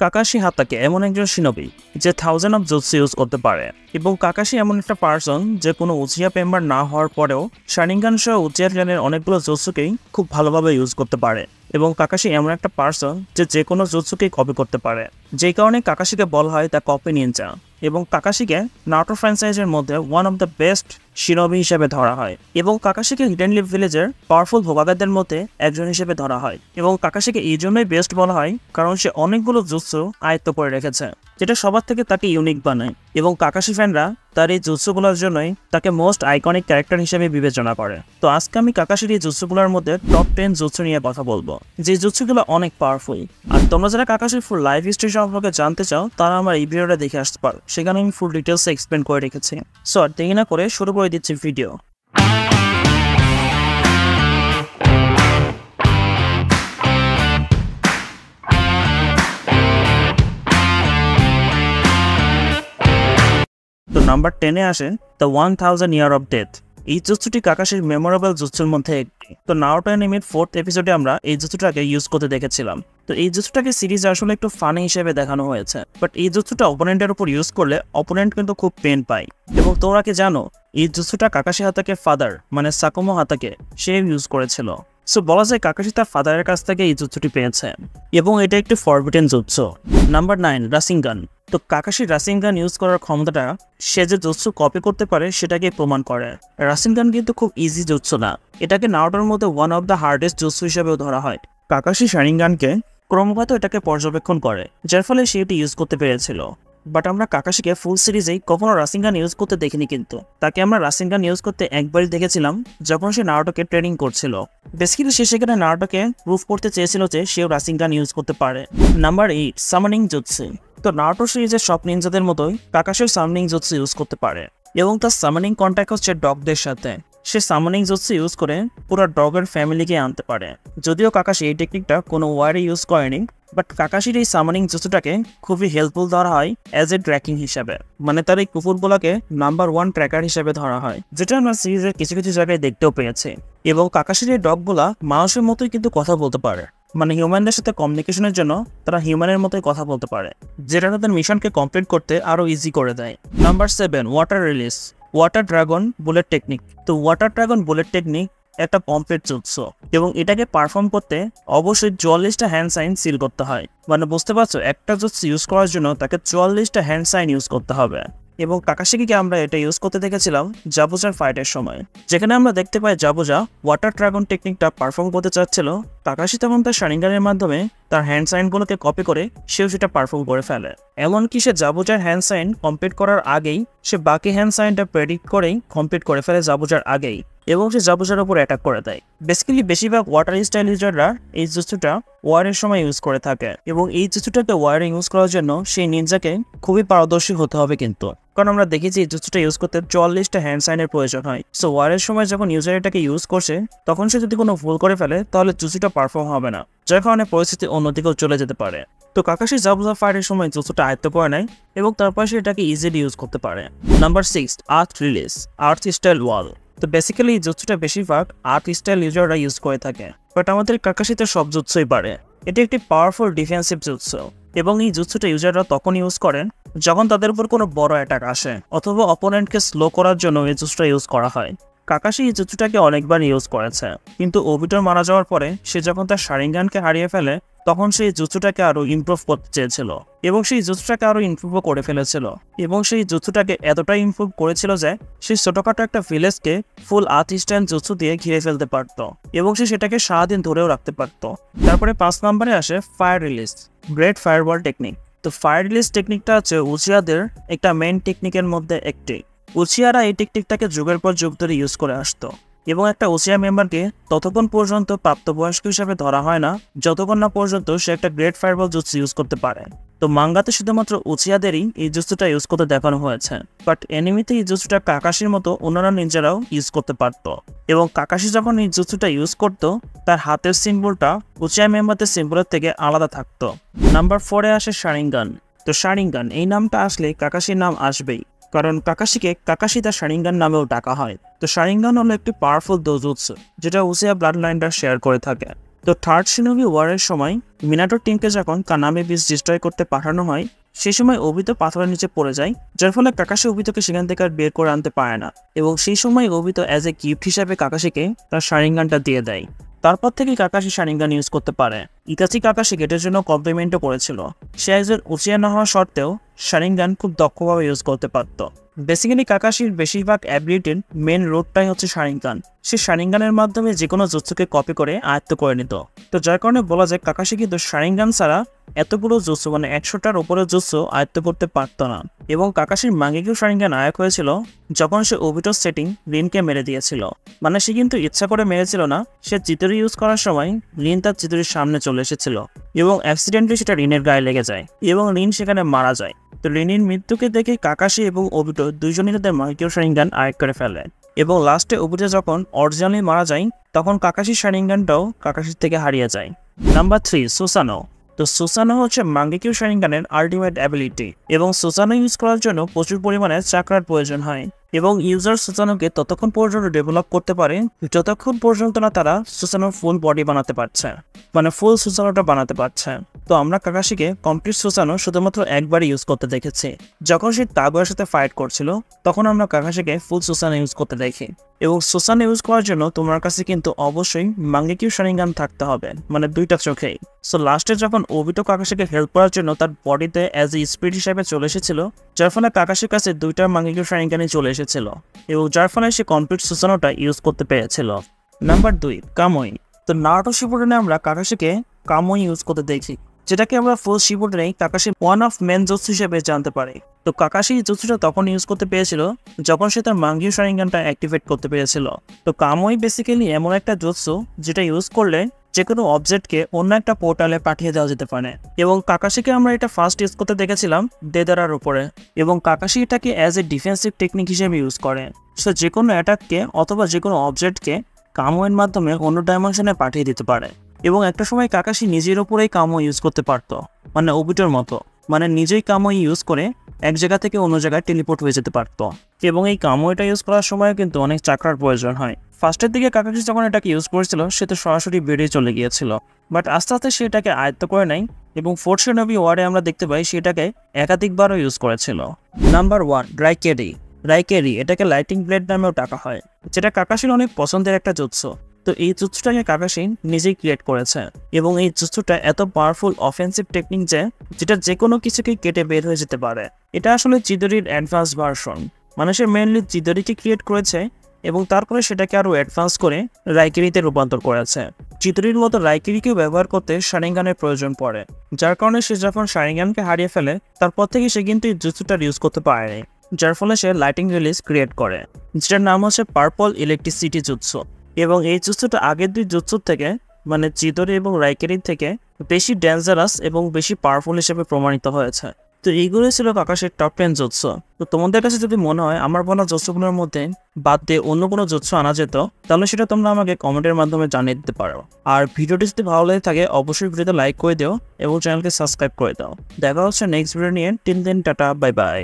Kakashi হাতাকে এমন একজন শিনবি যে থাউজেন্ড অফ জুৎসু ইউজ করতে পারে, এবং কাকাশি এমন একটা পার্সন যে কোনো উচিয়া মেম্বার না হওয়ার পরেও শারিঙ্গান সহ উচিয়া ক্ল্যানের অনেকগুলো জুৎসুকেই খুব ভালোভাবে ইউজ করতে পারে। এবং কাকাশি এমন একটা পার্সন যে কোনো জুৎসুকেই কপি করতে পারে, যেই কারণে কাকাশিকে বলা হয় দ্য কপি নিনজা। এবং কাকাশিকে নারুটো ফ্র্যাঞ্চাইজের মধ্যে ওয়ান অফ দ্য বেস্ট শিনবি হিসেবে ধরা হয়, এবং কাকাশিকে হিডেন লিফ ভিলেজের পাওয়ারফুল হোকাগেদের মধ্যে একজন হিসেবে ধরা হয়। এবং কাকাশিকে এই জন্যই বেস্ট বলা হয় কারণ সে অনেকগুলো জুৎসু আয়ত্ত করে রেখেছে, যেটা সবার থেকে তাকে ইউনিক বানায়। এবং কাকাশি ফ্যানরা তার এই জুৎসুগুলোর জন্যই তাকে মোস্ট আইকনিক ক্যারেক্টার হিসেবে বিবেচনা করে। তো আজকে আমি কাকাশির এই জুৎসুগুলোর মধ্যে টপ 10 জুৎসু নিয়ে কথা বলবো, যে জুৎসুগুলো অনেক পাওয়ারফুল। আর তোমরা যারা কাকাশির ফুল লাইফ হিস্ট্রি সম্পর্কে জানতে চাও তারা আমার এই ভিডিওটা দেখে আসতে পারো, সেখানে আমি ফুল ডিটেলস এক্সপ্লেন করে রেখেছি। সো আর দেরি না করে শুরু করে দিচ্ছি ভিডিও। তো নাম্বার 10-এ আসে দ্য 1000 ইয়ার অফ ডেথ। এই জুৎসুটি কাকাশির মেমোরেবল জুৎসুর মধ্যে একটি। তো নারুটো অ্যানিমের 4th এপিসোডে আমরা এই জুৎসুটাকে ইউজ করতে দেখেছিলাম। তো এই জুৎসুটাকে সিরিজে আসলে একটু ফানি হিসেবে দেখানো হয়েছে, বাট এই জুৎসুটা অপোনেন্টের উপর ইউজ করলে অপোনেন্ট কিন্তু খুব পেন পায়। এবং তোমরা কি জানো এই জুৎসুটা কাকাশি হাতাকে ফাদার মানে সাকুমো হাতাকে সে ইউজ করেছিল। সো বলা যায় কাকাশি তার ফাদারের কাছ থেকে এই জুৎসুটি পেয়েছে, এবং এটা একটি ফরবিডেন জুৎসু। নাম্বার 9 রাসিঙ্গান। তো কাকাশি রাসিঙ্গান ইউজ করার ক্ষমতাটা সে যে জুৎসু কপি করতে পারে সেটাকে প্রমাণ করে। রাসিঙ্গান কিন্তু খুব ইজি জুৎসু না, এটাকে নারুটোর মধ্যে one of the hardest jutsu হিসেবেও ধরা হয়। কাকাশি শারিঙ্গানকে ক্রমাগত এটাকে পর্যবেক্ষণ করে, যার ফলে সে এটি ইউজ করতে পেরেছিল। বাট আমরা কাকাশিকে ফুল সিরিজেই কখনো রাসিঙ্গান ইউজ করতে দেখিনি, কিন্তু তাকে আমরা রাসিঙ্গান ইউজ করতে একবারই দেখেছিলাম যখন সে নারুটোকে ট্রেনিং করছিল। বেসিক্যালি সে সেখানে নারুটোকে প্রুফ করতে চেয়েছিল যে সেও রাসিঙ্গান ইউজ করতে পারে। Number 8 summoning jutsu. তো নারুটো সিরিজের সব নিনজাদের মতোই কাকাশিও সামানিং জুৎসু ইউজ করতে পারে, এবং তার সামানিং কন্ট্যাক্ট হচ্ছে ডগদের সাথে। সে সামানিং জুৎসু ইউজ করে পুরো ডগের ফ্যামিলিকে আনতে পারে। যদিও কাকাশি এই টেকনিকটা কোনো ওয়ারে ইউজ করেনি, বাট কাকাশির এই সামানিং জুৎসুটাকে খুবই হেল্পফুল ধরা হয় অ্যাজ এ ট্র্যাকিং হিসাবে। মানে তার এই কুকুরগুলোকে নাম্বার 1 ট্র্যাকার হিসেবে ধরা হয়, যেটা আমরা সিরিজের কিছু কিছু জায়গায় দেখতেও পেয়েছি। এবং কাকাশির এই ডগগুলা মানুষের মতোই কিন্তু কথা বলতে পারে, মানে হিউম্যানদের সাথে কমিউনিকেশনের জন্য তারা হিউম্যানের মতোই কথা বলতে পারে, যেটা তাদের মিশনকে কমপ্লিট করতে আরো ইজি করে দেয়। Number 7 water release water dragon bullet technique. তো ওয়াটার ড্রাগন বুলেট টেকনিক একটা কমপ্লিট জুৎসু, এবং এটাকে পারফর্ম করতে অবশ্যই 44টা হ্যান্ড সাইন সিল করতে হয়। মানে বুঝতে পারছো, একটা জুৎসু ইউজ করার জন্য তাকে 44টা হ্যান্ড সাইন ইউজ করতে হবে। এবং কাকাশিকে আমরা এটা ইউজ করতে দেখেছিলাম জাবুজার ফাইটের সময়, যেখানে আমরা দেখতে পাই জাবুজা ওয়াটার ড্রাগন টেকনিকটা পারফর্ম করতে চাচ্ছিল। কাকাশি তখন তার শারিঙ্গানের মাধ্যমে তার হ্যান্ড সাইনগুলোকে কপি করে সেও সেটা পারফর্ম করে ফেলে। এমনকি সে জাবুজার হ্যান্ড সাইন কমপ্লিট করার আগেই সে বাকি হ্যান্ড সাইনটা প্রেডিক্ট করেই কমপ্লিট করে ফেলে জাবুজার আগেই, এবং সে জাবুজার উপর অ্যাটাক করে দেয়। বেসিক্যালি বেশিরভাগ ওয়াটার স্টাইল ইউজাররা এই জুৎসুটা ওয়ারের সময় ইউজ করে থাকে, এবং এই জুৎসুটাকে ওয়ারে ইউজ করার জন্য সেই নিনজাকে খুবই পারদর্শী হতে হবে কিন্তু, কারণ আমরা দেখেছি এই জুৎসুটা ইউজ করতে 44টা হ্যান্ড সাইনের প্রয়োজন হয়। সো ওয়ারের সময় যখন ইউজার এটাকে ইউজ করছে তখন সে যদি কোনো ভুল করে ফেলে তাহলে জুৎসুটা পারফর্ম হবে না, যার কারণে পরিস্থিতি অন্যদিকেও চলে যেতে পারে। তো কাকাশি জাবুজা ফাইটের সময় জুৎসুটা আয়ত্ত করে নেয়, এবং তারপর সে এটাকে ইজিলি ইউজ করতে পারে। নাম্বার 6 আর্থ রিলিজ আর্থ স্টাইল ওয়াল। তো বেসিক্যালি এই জুৎসুটা বেশিরভাগ আর্থ স্টাইল ইউজাররা ইউজ করে থাকে, বাট আমাদের কাকাশিতে সব জুৎসুই পারে। এটি একটি পাওয়ারফুল ডিফেন্সিভ জুৎসু, এবং এই জুৎসুটা ইউজাররা তখন ইউজ করেন যখন তাদের উপর কোনো বড় অ্যাটাক আসে, অথবা অপোনেন্টকে স্লো করার জন্য এই জুৎসুটা ইউজ করা হয়। কাকাশি এই জুৎসুটাকে অনেকবার ইউজ করেছে, কিন্তু ওবিটোর মারা যাওয়ার পরে সে যখন তার শারিঙ্গানকে হারিয়ে ফেলে তখন সেই জুৎসুটাকে আরো ইমপ্রুভ করতে চেয়েছিল, এবং সেই জুৎসুটাকে আরো ইমপ্রুভও করে ফেলেছিল। এবং সেই জুৎসুটাকে এতটাই ইমপ্রুভ করেছিল যে সেই ছোটখাটো একটা ভিলেজকে ফুল আর্থ স্টাইল জুৎসু দিয়ে ঘিরে ফেলতে পারত, এবং সে সেটাকে সারাদিন ধরেও রাখতে পারত। তারপরে 5 নম্বরে আসে fire release great fireball technique. তো ফায়ার রিলিজ টেকনিকটা হচ্ছে উচিয়াদের একটা মেইন টেকনিকের মধ্যে একটি। উচিয়ারা এই টেকনিকটাকে যুগের পর যুগ ধরে ইউজ করে আসতো, এবং একটা উচিয়া মেম্বারকে ততক্ষণ পর্যন্ত প্রাপ্তবয়স্ক হিসাবে ধরা হয় না যতক্ষণ না পর্যন্ত সে একটা গ্রেট ফায়ারবল জুৎসু ইউজ করতে পারে। তো মাঙ্গাতে শুধুমাত্র উচিয়াদেরই এই জুৎসুটা ইউজ করতে দেখানো হয়েছে, বাট এনিমিতে এই জুৎসুটা কাকাশির মতো অন্যান্য নিনজারাও ইউজ করতে পারত। এবং কাকাশি যখন এই জুৎসুটা ইউজ করতো তার হাতের সিম্বলটা উচিয়া মেম্বারদের সিম্বলের থেকে আলাদা থাকতো। নাম্বার 4-এ আসে শারিঙ্গান। তো শারিঙ্গান এই নামটা আসলে কাকাশির নাম আসবেই, কারণ কাকাশিকে কাকাশি তার শারিঙ্গান নামেও ডাকা হয়। তো শারিঙ্গান হলো একটি পাওয়ারফুল দোজুৎসু যেটা উচিয়া ব্লাড লাইনটা শেয়ার করে থাকে। তো থার্ড শিনোবি ওয়ারের সময় মিনাটোর টিমকে যখন কানামি বিচ ডিস্ট্রয় করতে পাঠানো হয়, সেই সময় ওবিতো পাথরের নিচে পড়ে যায়, যার ফলে কাকাশি ওবিতোকে সেখান থেকে আর বের করে আনতে পারে না। এবং সেই সময় ওবিতো অ্যাজ এ গিফট হিসাবে কাকাশিকে তার শারিঙ্গানটা দিয়ে দেয়। তারপর থেকে কাকাশি শারিঙ্গান ইউজ করতে পারে। ইতাচি কাকাশি এটার জন্য কমপ্লিমেন্টও করেছিল। সে একজন উচিয়া না হওয়া সত্ত্বেও শারিঙ্গান খুব দক্ষভাবে ইউজ করতে পারত। বেসিক্যালি কাকাশির বেশিরভাগ অ্যাবিলিটির মেন রোডটাই হচ্ছে শারিঙ্গান। সে শারিঙ্গানের মাধ্যমে যে কোনো জুৎসুকে কপি করে আয়ত্ত করে নিত। তো যার কারণে বলা যায় কাকাশি কিন্তু শারিঙ্গান ছাড়া এতগুলো জুৎসু মানে 100টার উপরে জুৎসু আয়ত্ত করতে পারত না। এবং কাকাশির মাঙ্গেকিউ শারিঙ্গান আয়ক হয়েছিল যখন সে ওবিটোর সেটিং রিনকে মেরে দিয়েছিল। মানে সে কিন্তু ইচ্ছা করে মেরেছিল না, সে চিতরি ইউজ করার সময় রিন তার চিতরির সামনে চলে এসেছিল এবং অ্যাক্সিডেন্টলি সেটা রিনের গায়ে লেগে যায় এবং রিন সেখানে মারা যায়। তো রিনের মৃত্যুকে দেখে কাকাশি এবং ওবিটো দুইজনই তাদের মাঙ্গেকিউ শারিঙ্গান আয়ক করে ফেলে এবং লাস্টে ওবিটো যখন অরিজিনালি মারা যায় তখন কাকাশির শারিঙ্গানটাও কাকাশির থেকে হারিয়ে যায়। নাম্বার 3, সুসানো। তো সুসানো হচ্ছে মাঙ্গেকিউ শারিঙ্গানের আল্টিমেট অ্যাবিলিটি এবং সুসানো ইউজ করার জন্য প্রচুর পরিমাণে চাকরার প্রয়োজন হয় এবং ইউজার সুসানোকে ততক্ষণ পর্যন্ত ডেভেলপ করতে পারে যতক্ষণ পর্যন্ত না তারা সুসানোর ফুল বডি বানাতে পারছে, মানে ফুল সুসানোটা বানাতে পারছে। তো আমরা কাকাশিকে কমপ্লিট সুসানো শুধুমাত্র একবারই ইউজ করতে দেখেছি। যখন সে তাগুয়ার সাথে ফাইট করছিল তখন আমরা কাকাশিকে ফুল সুসানো ইউজ করতে দেখি। এবং সুসানো ইউজ করার জন্য তোমার কাছে কিন্তু অবশ্যই মাঙ্গেকিউ শারিঙ্গান থাকতে হবে, মানে দুইটা চোখেই। সো লাস্টে যখন ওবিটো কাকাশিকে হেল্প করার জন্য তার বডিতে অ্যাজ এ স্পিরিট হিসেবে চলে এসেছিল, যার ফলে কাকাশির কাছে দুইটা মাঙ্গেকিউ শারিঙ্গানই চলে এসেছিল এবং যার ফলে সে কমপ্লিট সুসানোটা ইউজ করতে পেরেছিল। নাম্বার 2, কামোই। তো নারুটো শিপুডেনে আমরা কাকাশিকে কামোই ইউজ করতে দেখি, যেটাকে আমরা ফুল শিপুডেনেই Kakashi one of main jutsu হিসেবে জানতে পারি। তো কাকাশি জুৎসুটা তখন ইউজ করতে পেরেছিল যখন সে তার মাঙ্গেকিউ শারিঙ্গানটা অ্যাক্টিভেট করতে পেরেছিল। তো কামোই বেসিক্যালি এমন একটা জুৎসু যেটা ইউজ করলে যে কোনো অবজেক্টকে অন্য একটা পোর্টালে পাঠিয়ে দেওয়া যেতে পারে। এবং কাকাশিকে আমরা এটা ফার্স্ট ইউজ করতে দেখেছিলাম দেদারার উপরে, এবং কাকাশি এটাকে অ্যাজ এ ডিফেন্সিভ টেকনিক হিসেবে ইউজ করে। সো যে কোনো অ্যাটাককে অথবা যে কোনো অবজেক্টকে কামোয়ের মাধ্যমে অন্য ডাইমেনশনে পাঠিয়ে দিতে পারে। এবং একটা সময় কাকাশি নিজের ওপরেই কামো ইউজ করতে পারত, মানে ওবিটোর মতো, মানে নিজেই কামো ইউজ করে এক জায়গা থেকে অন্য জায়গায় টেলিপোর্ট হয়ে যেতে পারত। এবং এই কামোটা ইউজ করার সময় কিন্তু অনেক চাকরার প্রয়োজন হয়। ফার্স্টের দিকে কাকাশি যখন এটাকে ইউজ করেছিল সে তো সরাসরি বেরিয়ে চলে গিয়েছিল, বাট আস্তে আস্তে সে এটাকে আয়ত্ত করে নেয় এবং ফোর্থ শিনোবি ওয়ারে আমরা দেখতে পাই সেটাকে একাধিকবারও ইউজ করেছিল। নাম্বার 1, রাইকেরি। রাইকেরি এটাকে লাইটিং ব্লেড নামেও ডাকা হয়, যেটা কাকাশির অনেক পছন্দের একটা জুৎসু। তো এই জুৎসুটাকে কাকাশি নিজেই ক্রিয়েট করেছে এবং এই জুৎসুটা এত পাওয়ারফুল অফেন্সিভ টেকনিক যে যেটা যে কোনো কিছুকে কেটে বের হয়ে যেতে পারে। এটা আসলে চিদরির অ্যাডভান্স ভার্সন, মানে সে মেনলি চিদরিকে ক্রিয়েট করেছে এবং তারপরে সেটাকে আরও অ্যাডভান্স করে রাইকেরিতে রূপান্তর করেছে। চিদরির মতো রাইকেরিকেও ব্যবহার করতে শারিঙ্গানের প্রয়োজন পড়ে, যার কারণে সে যখন শারিঙ্গানকে হারিয়ে ফেলে তারপর থেকে সে কিন্তু এই জুৎসুটার ইউজ করতে পারেনি, যার ফলে সে লাইটিং রিলিজ ক্রিয়েট করে, যেটার নাম হচ্ছে পার্পল ইলেকট্রিসিটি জুৎসু। এবং এই জুৎসুটা আগের দুই জুৎসুর থেকে, মানে চিদরি এবং রাইকেরির থেকে বেশি ডেঞ্জারাস এবং বেশি পাওয়ারফুল হিসেবে প্রমাণিত হয়েছে। তো এইগুলোই ছিল কাকাশির টপ 10 জুৎসু। তো তোমাদের কাছে যদি মনে হয় আমার বলা জুৎসুগুলোর মধ্যে বাদ দিয়ে অন্য কোনো জুৎসু আনা যেত, তাহলে সেটা তোমরা আমাকে কমেন্টের মাধ্যমে জানিয়ে দিতে পারো। আর ভিডিওটি যদি ভালো লাগে থাকে অবশ্যই ভিডিওতে লাইক করে দিও এবং চ্যানেলকে সাবস্ক্রাইব করে দাও। দেখা হচ্ছে নেক্সট ভিডিও নিয়ে। টিল দেন, টাটা, বাই বাই।